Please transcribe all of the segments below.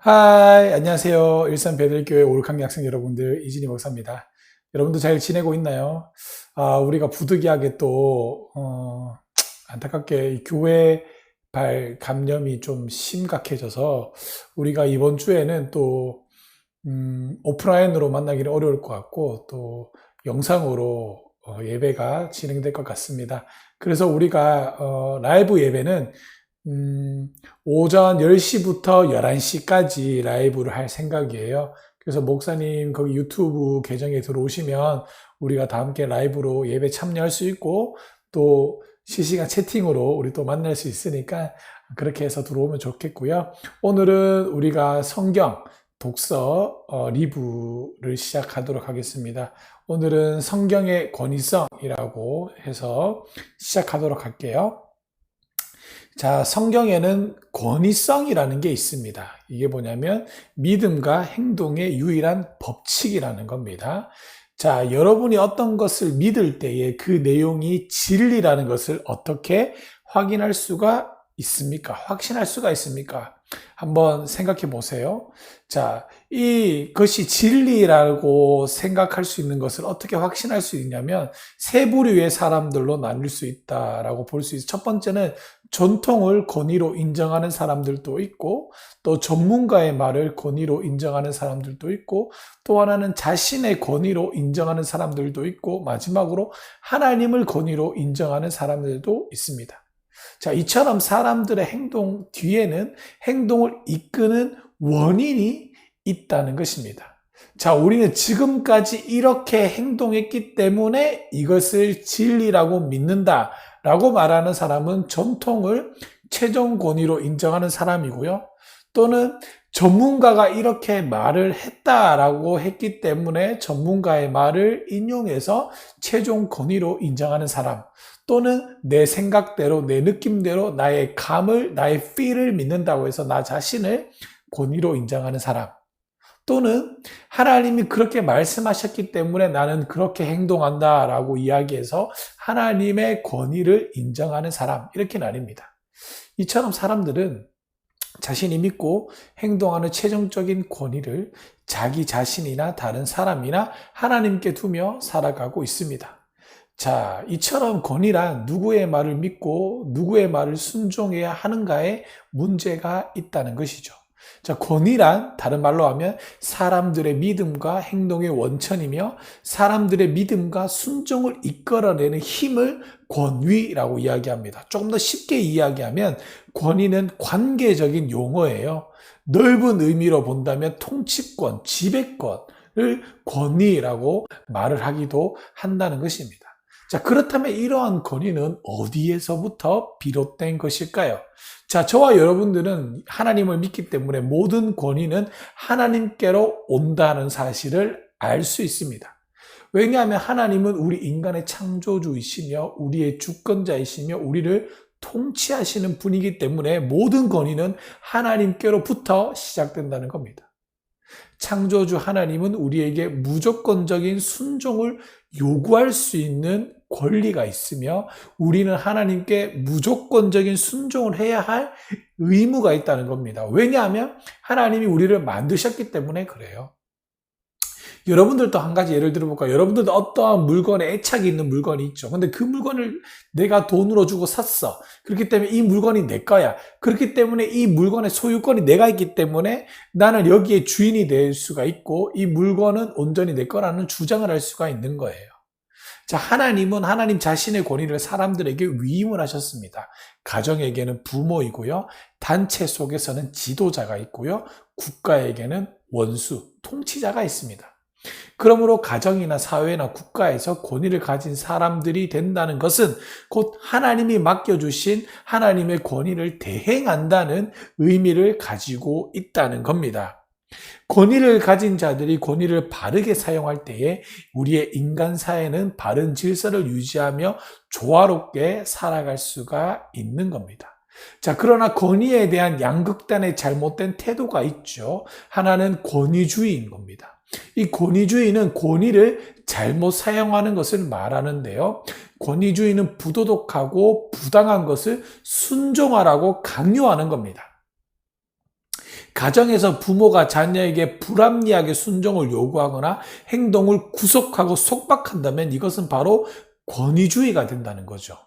하이, 안녕하세요. 일산 베들교회 오르칸 학생 여러분들, 이진희 목사입니다. 여러분도 잘 지내고 있나요? 우리가 부득이하게 또, 안타깝게 이 교회 발 감염이 좀 심각해져서 우리가 이번 주에는 또, 오프라인으로 만나기는 어려울 것 같고 또 영상으로 예배가 진행될 것 같습니다. 그래서 우리가 라이브 예배는 오전 10시부터 11시까지 라이브를 할 생각이에요. 그래서 목사님 거기 유튜브 계정에 들어오시면 우리가 다 함께 라이브로 예배 참여할 수 있고 또 실시간 채팅으로 우리 또 만날 수 있으니까 그렇게 해서 들어오면 좋겠고요. 오늘은 우리가 성경 독서 리뷰를 시작하도록 하겠습니다. 오늘은 성경의 권위성이라고 해서 시작하도록 할게요. 자, 성경에는 권위성이라는 게 있습니다. 이게 뭐냐면 믿음과 행동의 유일한 법칙이라는 겁니다. 자, 여러분이 어떤 것을 믿을 때에 그 내용이 진리라는 것을 어떻게 확인할 수가 있습니까? 확신할 수가 있습니까? 한번 생각해 보세요. 자, 이것이 진리라고 생각할 수 있는 것을 어떻게 확신할 수 있냐면 세 부류의 사람들로 나눌 수 있다라고 볼 수 있어요. 첫 번째는 전통을 권위로 인정하는 사람들도 있고 또 전문가의 말을 권위로 인정하는 사람들도 있고 또 하나는 자신의 권위로 인정하는 사람들도 있고 마지막으로 하나님을 권위로 인정하는 사람들도 있습니다. 자, 이처럼 사람들의 행동 뒤에는 행동을 이끄는 원인이 있다는 것입니다. 자, 우리는 지금까지 이렇게 행동했기 때문에 이것을 진리라고 믿는다라고 말하는 사람은 전통을 최종 권위로 인정하는 사람이고요. 또는 전문가가 이렇게 말을 했다라고 했기 때문에 전문가의 말을 인용해서 최종 권위로 인정하는 사람. 또는 내 생각대로, 내 느낌대로 나의 감을, 나의 feel을 믿는다고 해서 나 자신을 권위로 인정하는 사람. 또는 하나님이 그렇게 말씀하셨기 때문에 나는 그렇게 행동한다라고 이야기해서 하나님의 권위를 인정하는 사람. 이렇게 나뉩니다. 이처럼 사람들은 자신이 믿고 행동하는 최종적인 권위를 자기 자신이나 다른 사람이나 하나님께 두며 살아가고 있습니다. 자, 이처럼 권위란 누구의 말을 믿고 누구의 말을 순종해야 하는가에 문제가 있다는 것이죠. 자, 권위란 다른 말로 하면 사람들의 믿음과 행동의 원천이며 사람들의 믿음과 순종을 이끌어내는 힘을 권위라고 이야기합니다. 조금 더 쉽게 이야기하면 권위는 관계적인 용어예요. 넓은 의미로 본다면 통치권, 지배권을 권위라고 말을 하기도 한다는 것입니다. 자, 그렇다면 이러한 권위는 어디에서부터 비롯된 것일까요? 자, 저와 여러분들은 하나님을 믿기 때문에 모든 권위는 하나님께로 온다는 사실을 알 수 있습니다. 왜냐하면 하나님은 우리 인간의 창조주이시며 우리의 주권자이시며 우리를 통치하시는 분이기 때문에 모든 권위는 하나님께로부터 시작된다는 겁니다. 창조주 하나님은 우리에게 무조건적인 순종을 요구할 수 있는 권리가 있으며 우리는 하나님께 무조건적인 순종을 해야 할 의무가 있다는 겁니다. 왜냐하면 하나님이 우리를 만드셨기 때문에 그래요. 여러분들도 한 가지 예를 들어볼까요? 여러분들도 어떠한 물건에 애착이 있는 물건이 있죠. 근데 그 물건을 내가 돈으로 주고 샀어. 그렇기 때문에 이 물건이 내 거야. 그렇기 때문에 이 물건의 소유권이 내가 있기 때문에 나는 여기에 주인이 될 수가 있고 이 물건은 온전히 내 거라는 주장을 할 수가 있는 거예요. 자, 하나님은 하나님 자신의 권위를 사람들에게 위임을 하셨습니다. 가정에게는 부모이고요. 단체 속에서는 지도자가 있고요. 국가에게는 원수, 통치자가 있습니다. 그러므로 가정이나 사회나 국가에서 권위를 가진 사람들이 된다는 것은 곧 하나님이 맡겨주신 하나님의 권위를 대행한다는 의미를 가지고 있다는 겁니다. 권위를 가진 자들이 권위를 바르게 사용할 때에 우리의 인간 사회는 바른 질서를 유지하며 조화롭게 살아갈 수가 있는 겁니다. 자, 그러나 권위에 대한 양극단의 잘못된 태도가 있죠. 하나는 권위주의인 겁니다. 이 권위주의는 권위를 잘못 사용하는 것을 말하는데요. 권위주의는 부도덕하고 부당한 것을 순종하라고 강요하는 겁니다. 가정에서 부모가 자녀에게 불합리하게 순종을 요구하거나 행동을 구속하고 속박한다면 이것은 바로 권위주의가 된다는 거죠.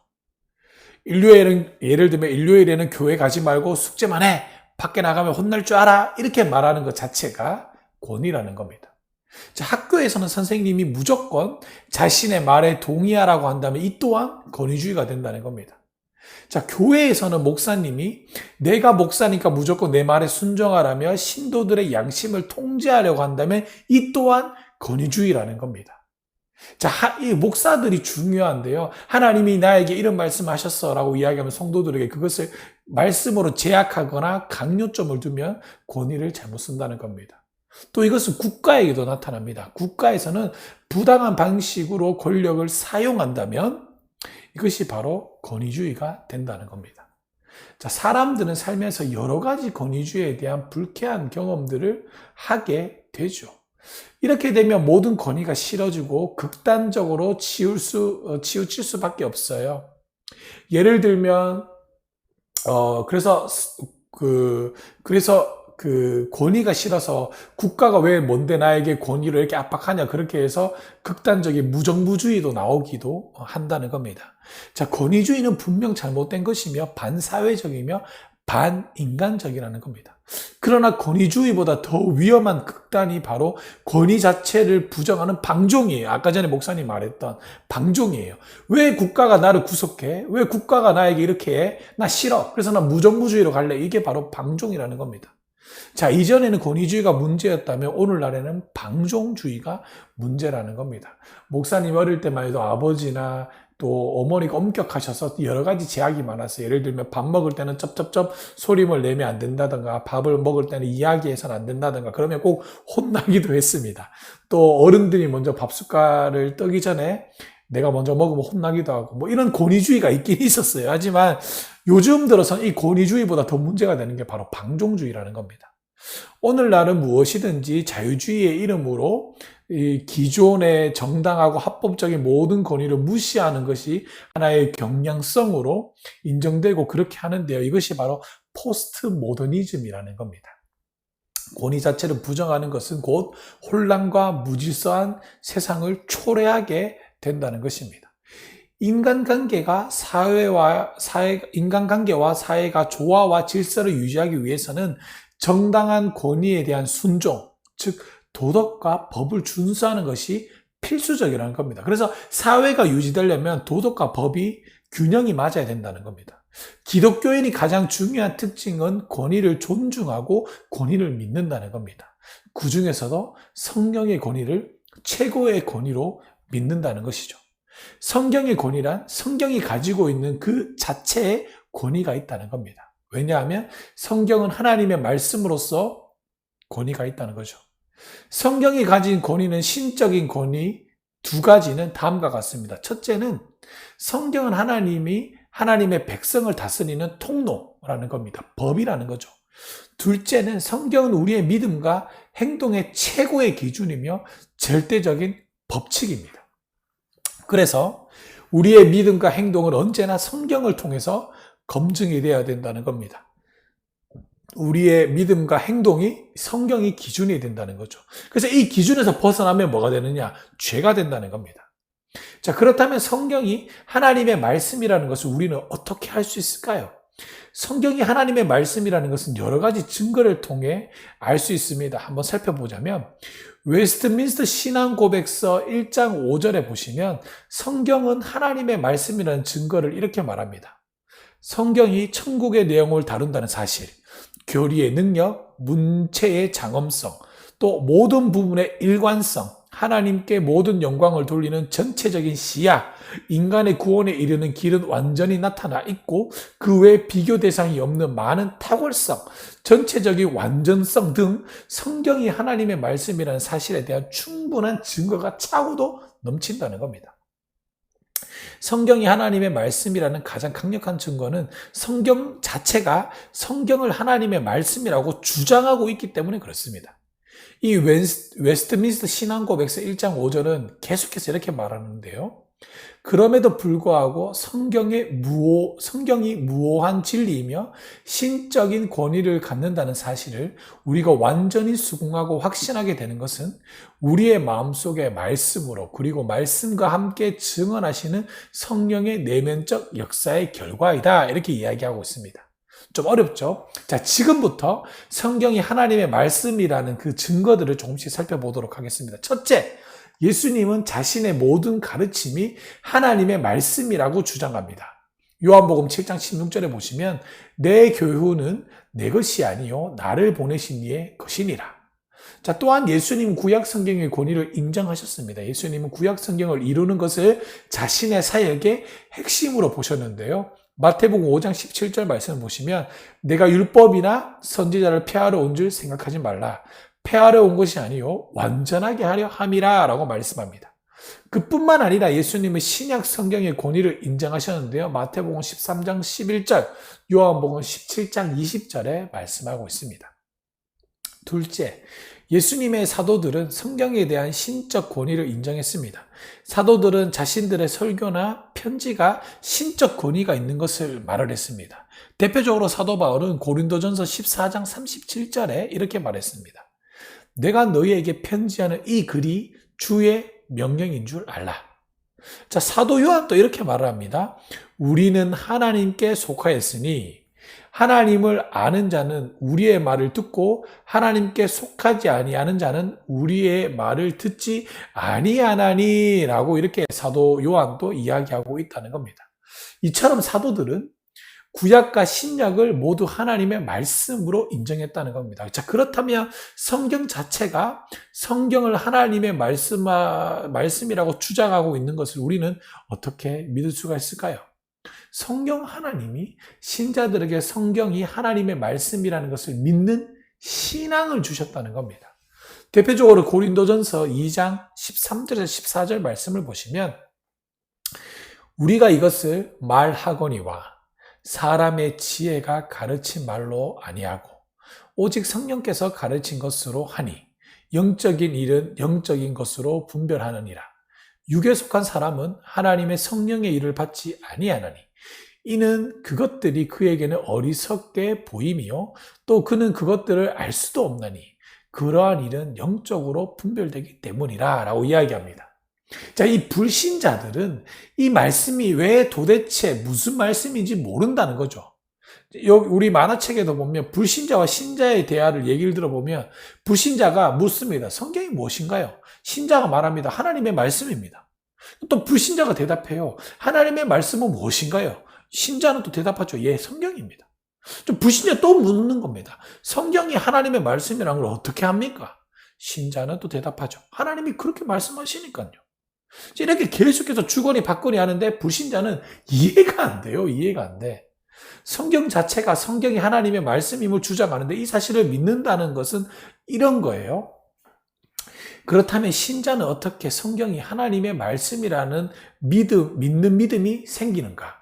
예를 들면 일요일에는 교회 가지 말고 숙제만 해. 밖에 나가면 혼날 줄 알아. 이렇게 말하는 것 자체가 권위라는 겁니다. 자, 학교에서는 선생님이 무조건 자신의 말에 동의하라고 한다면 이 또한 권위주의가 된다는 겁니다. 자, 교회에서는 목사님이 내가 목사니까 무조건 내 말에 순종하라며 신도들의 양심을 통제하려고 한다면 이 또한 권위주의라는 겁니다. 자, 이 목사들이 중요한데요. 하나님이 나에게 이런 말씀하셨어 라고 이야기하면 성도들에게 그것을 말씀으로 제약하거나 강요점을 두면 권위를 잘못 쓴다는 겁니다. 또 이것은 국가에게도 나타납니다. 국가에서는 부당한 방식으로 권력을 사용한다면 이것이 바로 권위주의가 된다는 겁니다. 자, 사람들은 살면서 여러 가지 권위주의에 대한 불쾌한 경험들을 하게 되죠. 이렇게 되면 모든 권위가 싫어지고 극단적으로 치우칠 수밖에 없어요. 예를 들면, 그래서 권위가 싫어서 국가가 왜 뭔데 나에게 권위를 이렇게 압박하냐 그렇게 해서 극단적인 무정부주의도 나오기도 한다는 겁니다. 자, 권위주의는 분명 잘못된 것이며 반사회적이며 반인간적이라는 겁니다. 그러나 권위주의보다 더 위험한 극단이 바로 권위 자체를 부정하는 방종이에요. 아까 전에 목사님 말했던 방종이에요. 왜 국가가 나를 구속해? 왜 국가가 나에게 이렇게 해? 나 싫어. 그래서 나 무정부주의로 갈래. 이게 바로 방종이라는 겁니다. 자, 이전에는 권위주의가 문제였다면 오늘날에는 방종주의가 문제라는 겁니다. 목사님 어릴 때만 해도 아버지나 또 어머니가 엄격하셔서 여러 가지 제약이 많았어요. 예를 들면 밥 먹을 때는 쩝쩝쩝 소리를 내면 안 된다든가 밥을 먹을 때는 이야기해서는 안 된다든가 그러면 꼭 혼나기도 했습니다. 또 어른들이 먼저 밥 숟갈을 뜨기 전에 내가 먼저 먹으면 혼나기도 하고 뭐 이런 권위주의가 있긴 있었어요. 하지만 요즘 들어서는 이 권위주의보다 더 문제가 되는 게 바로 방종주의라는 겁니다. 오늘날은 무엇이든지 자유주의의 이름으로 이 기존의 정당하고 합법적인 모든 권위를 무시하는 것이 하나의 경향성으로 인정되고 그렇게 하는데요. 이것이 바로 포스트 모더니즘이라는 겁니다. 권위 자체를 부정하는 것은 곧 혼란과 무질서한 세상을 초래하게 된다는 것입니다. 인간관계와 사회가 조화와 질서를 유지하기 위해서는 정당한 권위에 대한 순종, 즉 도덕과 법을 준수하는 것이 필수적이라는 겁니다. 그래서 사회가 유지되려면 도덕과 법이 균형이 맞아야 된다는 겁니다. 기독교인이 가장 중요한 특징은 권위를 존중하고 권위를 믿는다는 겁니다. 그 중에서도 성경의 권위를 최고의 권위로 믿는다는 것이죠. 성경의 권위란 성경이 가지고 있는 그 자체의 권위가 있다는 겁니다. 왜냐하면 성경은 하나님의 말씀으로서 권위가 있다는 거죠. 성경이 가진 권위는 신적인 권위 두 가지는 다음과 같습니다. 첫째는 성경은 하나님의 백성을 다스리는 통로라는 겁니다. 법이라는 거죠. 둘째는 성경은 우리의 믿음과 행동의 최고의 기준이며 절대적인 법칙입니다. 그래서 우리의 믿음과 행동은 언제나 성경을 통해서 검증이 되어야 된다는 겁니다. 우리의 믿음과 행동이 성경이 기준이 된다는 거죠. 그래서 이 기준에서 벗어나면 뭐가 되느냐? 죄가 된다는 겁니다. 자, 그렇다면 성경이 하나님의 말씀이라는 것을 우리는 어떻게 할 수 있을까요? 성경이 하나님의 말씀이라는 것은 여러 가지 증거를 통해 알 수 있습니다. 한번 살펴보자면 웨스트민스터 신앙고백서 1장 5절에 보시면 성경은 하나님의 말씀이라는 증거를 이렇게 말합니다. 성경이 천국의 내용을 다룬다는 사실, 교리의 능력, 문체의 장엄성, 또 모든 부분의 일관성, 하나님께 모든 영광을 돌리는 전체적인 시야, 인간의 구원에 이르는 길은 완전히 나타나 있고 그 외에 비교 대상이 없는 많은 탁월성, 전체적인 완전성 등 성경이 하나님의 말씀이라는 사실에 대한 충분한 증거가 차고도 넘친다는 겁니다. 성경이 하나님의 말씀이라는 가장 강력한 증거는 성경 자체가 성경을 하나님의 말씀이라고 주장하고 있기 때문에 그렇습니다. 이 웨스트민스터 신앙고백서 1장 5절은 계속해서 이렇게 말하는데요. 그럼에도 불구하고 성경이 무오한 진리이며 신적인 권위를 갖는다는 사실을 우리가 완전히 수긍하고 확신하게 되는 것은 우리의 마음속의 말씀으로, 그리고 말씀과 함께 증언하시는 성령의 내면적 역사의 결과이다. 이렇게 이야기하고 있습니다. 좀 어렵죠? 자, 지금부터 성경이 하나님의 말씀이라는 그 증거들을 조금씩 살펴보도록 하겠습니다. 첫째, 예수님은 자신의 모든 가르침이 하나님의 말씀이라고 주장합니다. 요한복음 7장 16절에 보시면 내 교훈은 내 것이 아니요 나를 보내신 이의 것이니라. 자, 또한 예수님 구약 성경의 권위를 인정하셨습니다. 예수님은 구약 성경을 이루는 것을 자신의 사역의 핵심으로 보셨는데요. 마태복음 5장 17절 말씀을 보시면 내가 율법이나 선지자를 폐하러 온 줄 생각하지 말라. 폐하려 온 것이 아니요 완전하게 하려 함이라 라고 말씀합니다. 그뿐만 아니라 예수님은 신약 성경의 권위를 인정하셨는데요. 마태복음 13장 11절, 요한복음 17장 20절에 말씀하고 있습니다. 둘째, 예수님의 사도들은 성경에 대한 신적 권위를 인정했습니다. 사도들은 자신들의 설교나 편지가 신적 권위가 있는 것을 말을 했습니다. 대표적으로 사도 바울은 고린도전서 14장 37절에 이렇게 말했습니다. 내가 너희에게 편지하는 이 글이 주의 명령인 줄 알라. 자, 사도 요한도 이렇게 말을 합니다. 우리는 하나님께 속하였으니 하나님을 아는 자는 우리의 말을 듣고 하나님께 속하지 아니하는 자는 우리의 말을 듣지 아니하나니 라고 이렇게 사도 요한도 이야기하고 있다는 겁니다. 이처럼 사도들은 구약과 신약을 모두 하나님의 말씀으로 인정했다는 겁니다. 자, 그렇다면 성경 자체가 성경을 하나님의 말씀이라고 주장하고 있는 것을 우리는 어떻게 믿을 수가 있을까요? 성경 하나님이 신자들에게 성경이 하나님의 말씀이라는 것을 믿는 신앙을 주셨다는 겁니다. 대표적으로 고린도전서 2장 13절에서 14절 말씀을 보시면 우리가 이것을 말하거니와 사람의 지혜가 가르친 말로 아니하고 오직 성령께서 가르친 것으로 하니 영적인 일은 영적인 것으로 분별하느니라. 육에 속한 사람은 하나님의 성령의 일을 받지 아니하나니 이는 그것들이 그에게는 어리석게 보임이요 또 그는 그것들을 알 수도 없나니 그러한 일은 영적으로 분별되기 때문이라 라고 이야기합니다. 자, 이 불신자들은 이 말씀이 왜 도대체 무슨 말씀인지 모른다는 거죠. 여기 우리 만화책에도 보면 불신자와 신자의 대화를 얘기를 들어보면 불신자가 묻습니다. 성경이 무엇인가요? 신자가 말합니다. 하나님의 말씀입니다. 또 불신자가 대답해요. 하나님의 말씀은 무엇인가요? 신자는 또 대답하죠. 예, 성경입니다. 좀 불신자 또 묻는 겁니다. 성경이 하나님의 말씀이라는 걸 어떻게 합니까? 신자는 또 대답하죠. 하나님이 그렇게 말씀하시니까요. 이렇게 계속해서 주거니 받거니 하는데 불신자는 이해가 안 돼요. 이해가 안 돼. 성경 자체가 성경이 하나님의 말씀임을 주장하는데 이 사실을 믿는다는 것은 이런 거예요. 그렇다면 신자는 어떻게 성경이 하나님의 말씀이라는 믿는 믿음이 생기는가?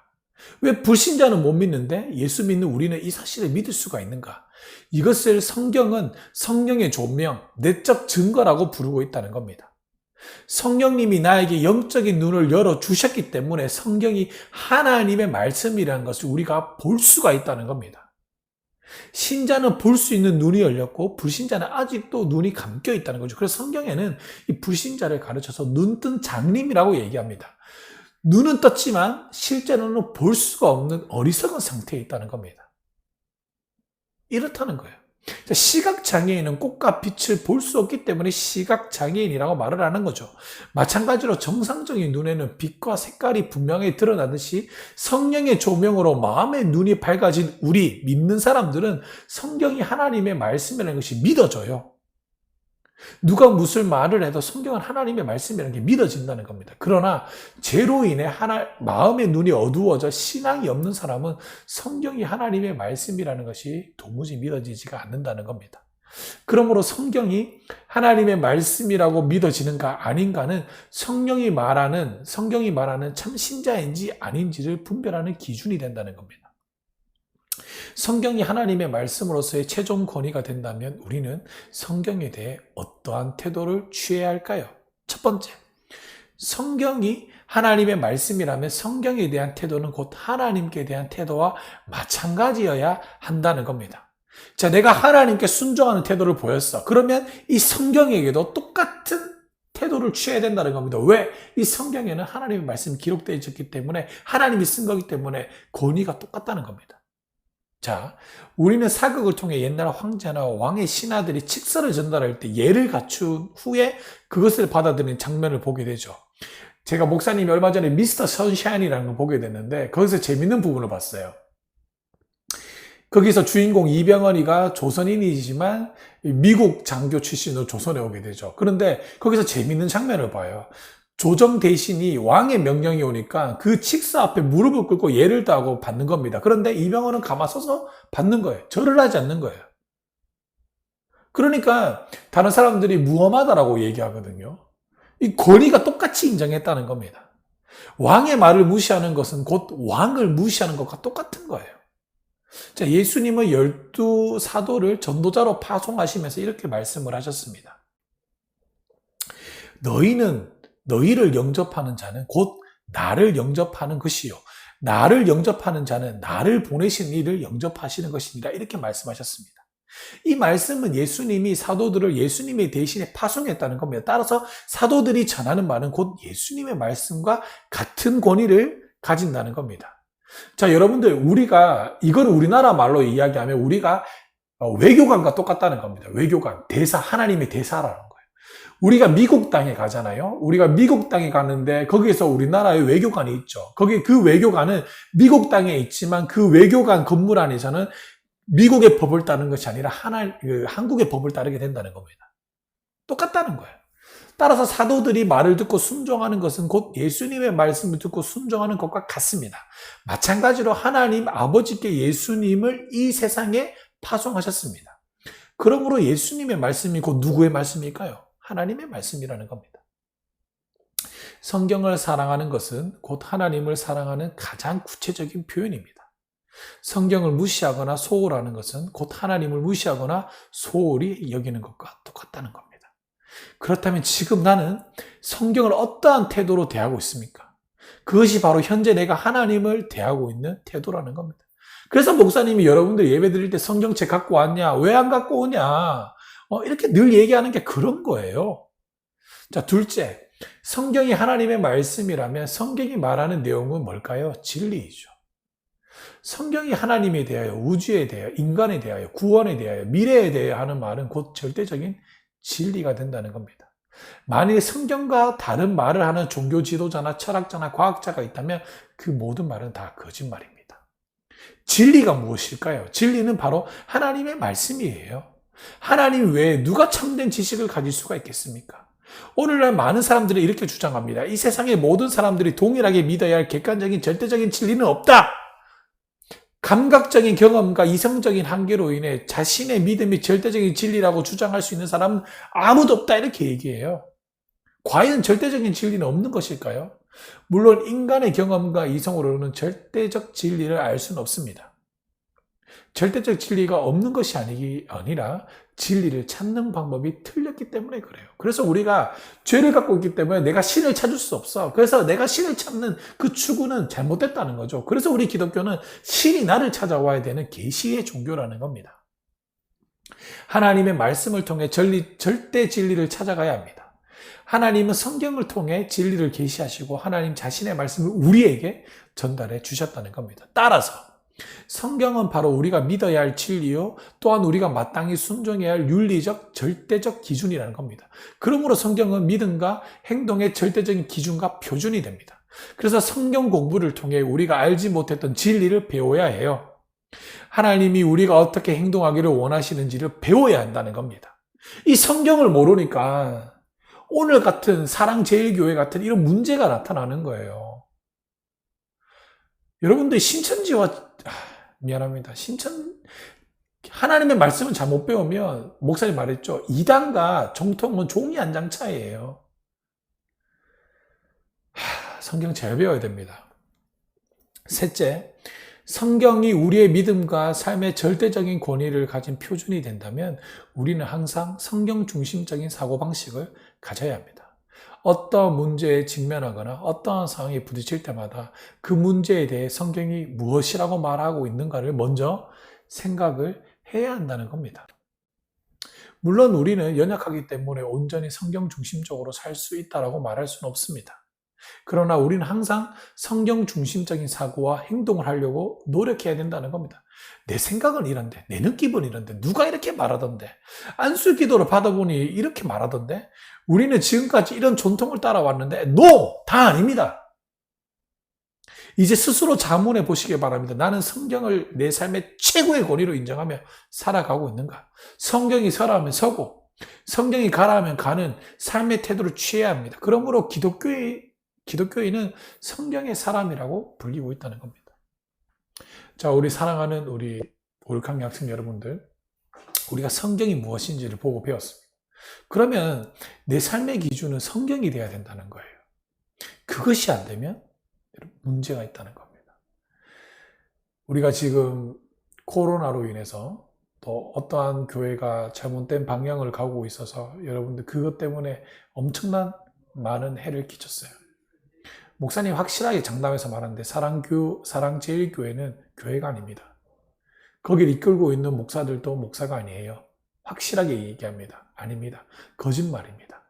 왜 불신자는 못 믿는데 예수 믿는 우리는 이 사실을 믿을 수가 있는가? 이것을 성경은 성령의 조명, 내적 증거라고 부르고 있다는 겁니다. 성령님이 나에게 영적인 눈을 열어주셨기 때문에 성경이 하나님의 말씀이라는 것을 우리가 볼 수가 있다는 겁니다. 신자는 볼 수 있는 눈이 열렸고 불신자는 아직도 눈이 감겨 있다는 거죠. 그래서 성경에는 이 불신자를 가르쳐서 눈뜬 장님이라고 얘기합니다. 눈은 떴지만 실제로는 볼 수가 없는 어리석은 상태에 있다는 겁니다. 이렇다는 거예요. 시각장애인은 꽃과 빛을 볼 수 없기 때문에 시각장애인이라고 말을 하는 거죠. 마찬가지로 정상적인 눈에는 빛과 색깔이 분명히 드러나듯이 성령의 조명으로 마음의 눈이 밝아진 우리 믿는 사람들은 성경이 하나님의 말씀이라는 것이 믿어져요. 누가 무슨 말을 해도 성경은 하나님의 말씀이라는 게 믿어진다는 겁니다. 그러나 죄로 인해 마음의 눈이 어두워져 신앙이 없는 사람은 성경이 하나님의 말씀이라는 것이 도무지 믿어지지가 않는다는 겁니다. 그러므로 성경이 하나님의 말씀이라고 믿어지는가 아닌가는 성경이 말하는 참 신자인지 아닌지를 분별하는 기준이 된다는 겁니다. 성경이 하나님의 말씀으로서의 최종 권위가 된다면 우리는 성경에 대해 어떠한 태도를 취해야 할까요? 첫 번째, 성경이 하나님의 말씀이라면 성경에 대한 태도는 곧 하나님께 대한 태도와 마찬가지여야 한다는 겁니다. 자, 내가 하나님께 순종하는 태도를 보였어. 그러면 이 성경에게도 똑같은 태도를 취해야 된다는 겁니다. 왜? 이 성경에는 하나님의 말씀이 기록되어 있기 때문에, 하나님이 쓴 거기 때문에 권위가 똑같다는 겁니다. 자, 우리는 사극을 통해 옛날 황제나 왕의 신하들이 칙서를 전달할 때 예를 갖춘 후에 그것을 받아들이는 장면을 보게 되죠. 제가 목사님이 얼마 전에 미스터 선샤인이라는 걸 보게 됐는데, 거기서 재밌는 부분을 봤어요. 거기서 주인공 이병헌이가 조선인이지만 미국 장교 출신으로 조선에 오게 되죠. 그런데 거기서 재밌는 장면을 봐요. 조정 대신이 왕의 명령이 오니까 그 칙사 앞에 무릎을 꿇고 예를 다하고 받는 겁니다. 그런데 이병헌은 가만 서서 받는 거예요. 절을 하지 않는 거예요. 그러니까 다른 사람들이 무엄하다라고 얘기하거든요. 이 권위가 똑같이 인정했다는 겁니다. 왕의 말을 무시하는 것은 곧 왕을 무시하는 것과 똑같은 거예요. 자, 예수님은 12 사도를 전도자로 파송하시면서 이렇게 말씀을 하셨습니다. 너희를 영접하는 자는 곧 나를 영접하는 것이요. 나를 영접하는 자는 나를 보내신 이를 영접하시는 것이니라. 이렇게 말씀하셨습니다. 이 말씀은 예수님이 사도들을 예수님의 대신에 파송했다는 겁니다. 따라서 사도들이 전하는 말은 곧 예수님의 말씀과 같은 권위를 가진다는 겁니다. 자, 여러분들, 이거는 우리나라 말로 이야기하면 우리가 외교관과 똑같다는 겁니다. 외교관, 대사, 하나님의 대사라는 거예요. 우리가 미국 땅에 가잖아요. 우리가 미국 땅에 가는데 거기에서 우리나라의 외교관이 있죠. 그 외교관은 미국 땅에 있지만 그 외교관 건물 안에서는 미국의 법을 따르는 것이 아니라 한국의 법을 따르게 된다는 겁니다. 똑같다는 거예요. 따라서 사도들이 말을 듣고 순종하는 것은 곧 예수님의 말씀을 듣고 순종하는 것과 같습니다. 마찬가지로 하나님 아버지께 예수님을 이 세상에 파송하셨습니다. 그러므로 예수님의 말씀이 곧 누구의 말씀일까요? 하나님의 말씀이라는 겁니다. 성경을 사랑하는 것은 곧 하나님을 사랑하는 가장 구체적인 표현입니다. 성경을 무시하거나 소홀하는 것은 곧 하나님을 무시하거나 소홀히 여기는 것과 똑같다는 겁니다. 그렇다면 지금 나는 성경을 어떠한 태도로 대하고 있습니까? 그것이 바로 현재 내가 하나님을 대하고 있는 태도라는 겁니다. 그래서 목사님이 여러분들 예배 드릴 때 성경책 갖고 왔냐? 왜 안 갖고 오냐? 이렇게 늘 얘기하는 게 그런 거예요. 자, 둘째, 성경이 하나님의 말씀이라면 성경이 말하는 내용은 뭘까요? 진리이죠. 성경이 하나님에 대하여, 우주에 대하여, 인간에 대하여, 구원에 대하여, 미래에 대하여 하는 말은 곧 절대적인 진리가 된다는 겁니다. 만일 성경과 다른 말을 하는 종교 지도자나 철학자나 과학자가 있다면 그 모든 말은 다 거짓말입니다. 진리가 무엇일까요? 진리는 바로 하나님의 말씀이에요. 하나님 외에 누가 참된 지식을 가질 수가 있겠습니까? 오늘날 많은 사람들이 이렇게 주장합니다. 이 세상의 모든 사람들이 동일하게 믿어야 할 객관적인 절대적인 진리는 없다. 감각적인 경험과 이성적인 한계로 인해 자신의 믿음이 절대적인 진리라고 주장할 수 있는 사람은 아무도 없다, 이렇게 얘기해요. 과연 절대적인 진리는 없는 것일까요? 물론 인간의 경험과 이성으로는 절대적 진리를 알 수는 없습니다. 절대적 진리가 없는 것이 아니라 진리를 찾는 방법이 틀렸기 때문에 그래요. 그래서 우리가 죄를 갖고 있기 때문에 내가 신을 찾을 수 없어. 그래서 내가 신을 찾는 그 추구는 잘못됐다는 거죠. 그래서 우리 기독교는 신이 나를 찾아와야 되는 계시의 종교라는 겁니다. 하나님의 말씀을 통해 절대 진리를 찾아가야 합니다. 하나님은 성경을 통해 진리를 계시하시고 하나님 자신의 말씀을 우리에게 전달해 주셨다는 겁니다. 따라서 성경은 바로 우리가 믿어야 할 진리요, 또한 우리가 마땅히 순종해야 할 윤리적, 절대적 기준이라는 겁니다. 그러므로 성경은 믿음과 행동의 절대적인 기준과 표준이 됩니다. 그래서 성경 공부를 통해 우리가 알지 못했던 진리를 배워야 해요. 하나님이 우리가 어떻게 행동하기를 원하시는지를 배워야 한다는 겁니다. 이 성경을 모르니까 오늘 같은 사랑제일교회 같은 이런 문제가 나타나는 거예요. 여러분들 미안합니다. 하나님의 말씀을 잘못 배우면, 목사님 말했죠. 이단과 정통은 종이 한 장 차이예요. 성경 잘 배워야 됩니다. 셋째, 성경이 우리의 믿음과 삶의 절대적인 권위를 가진 표준이 된다면 우리는 항상 성경 중심적인 사고방식을 가져야 합니다. 어떤 문제에 직면하거나 어떠한 상황에 부딪힐 때마다 그 문제에 대해 성경이 무엇이라고 말하고 있는가를 먼저 생각을 해야 한다는 겁니다. 물론 우리는 연약하기 때문에 온전히 성경 중심적으로 살 수 있다고 말할 수는 없습니다. 그러나 우리는 항상 성경 중심적인 사고와 행동을 하려고 노력해야 된다는 겁니다. 내 생각은 이런데, 내 느낌은 이런데, 누가 이렇게 말하던데, 안수 기도를 받아보니 이렇게 말하던데, 우리는 지금까지 이런 전통을 따라왔는데, NO! 다 아닙니다. 이제 스스로 자문해 보시기 바랍니다. 나는 성경을 내 삶의 최고의 권위로 인정하며 살아가고 있는가? 성경이 서라면 서고, 성경이 가라면 가는 삶의 태도를 취해야 합니다. 그러므로 기독교인은 성경의 사람이라고 불리고 있다는 겁니다. 자, 우리 사랑하는 우리 오륙학교 학생 여러분들, 우리가 성경이 무엇인지를 보고 배웠습니다. 그러면 내 삶의 기준은 성경이 돼야 된다는 거예요. 그것이 안 되면 문제가 있다는 겁니다. 우리가 지금 코로나로 인해서 또 어떠한 교회가 잘못된 방향을 가고 있어서 여러분들 그것 때문에 엄청난 많은 해를 끼쳤어요. 목사님 확실하게 장담해서 말하는데 사랑제일교회는 교회가 아닙니다. 거기를 이끌고 있는 목사들도 목사가 아니에요. 확실하게 얘기합니다. 아닙니다. 거짓말입니다.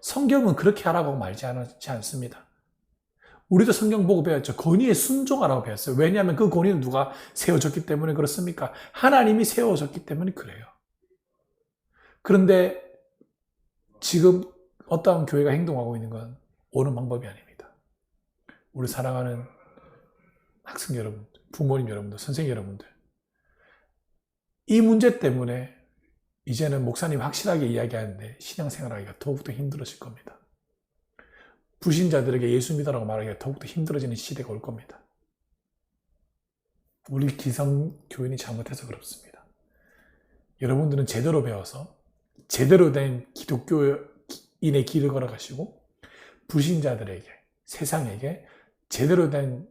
성경은 그렇게 하라고 말지 않습니다. 우리도 성경 보고 배웠죠. 권위에 순종하라고 배웠어요. 왜냐하면 그 권위는 누가 세워졌기 때문에 그렇습니까? 하나님이 세워졌기 때문에 그래요. 그런데 지금 어떠한 교회가 행동하고 있는 건 옳은 방법이 아닙니다. 우리 사랑하는 학생 여러분, 부모님 여러분들, 선생님 여러분들, 이 문제 때문에 이제는 목사님 확실하게 이야기하는데 신앙생활하기가 더욱더 힘들어질 겁니다. 불신자들에게 예수 믿으라고 말하기가 더욱더 힘들어지는 시대가 올 겁니다. 우리 기성교인이 잘못해서 그렇습니다. 여러분들은 제대로 배워서 제대로 된 기독교인의 길을 걸어가시고 불신자들에게, 세상에게 제대로 된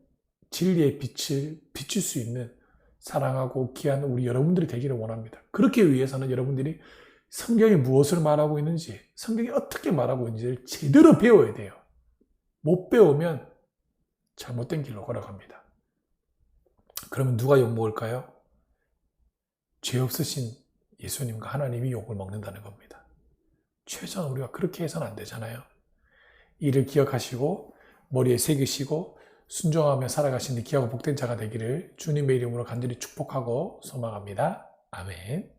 진리의 빛을 비출 수 있는 사랑하고 귀한 우리 여러분들이 되기를 원합니다. 그렇기 위해서는 여러분들이 성경이 무엇을 말하고 있는지, 성경이 어떻게 말하고 있는지를 제대로 배워야 돼요. 못 배우면 잘못된 길로 걸어갑니다. 그러면 누가 욕먹을까요? 죄 없으신 예수님과 하나님이 욕을 먹는다는 겁니다. 최소한 우리가 그렇게 해서는 안 되잖아요. 이를 기억하시고 머리에 새기시고 순종하며 살아가시는 귀하고 복된 자가 되기를 주님의 이름으로 간절히 축복하고 소망합니다. 아멘.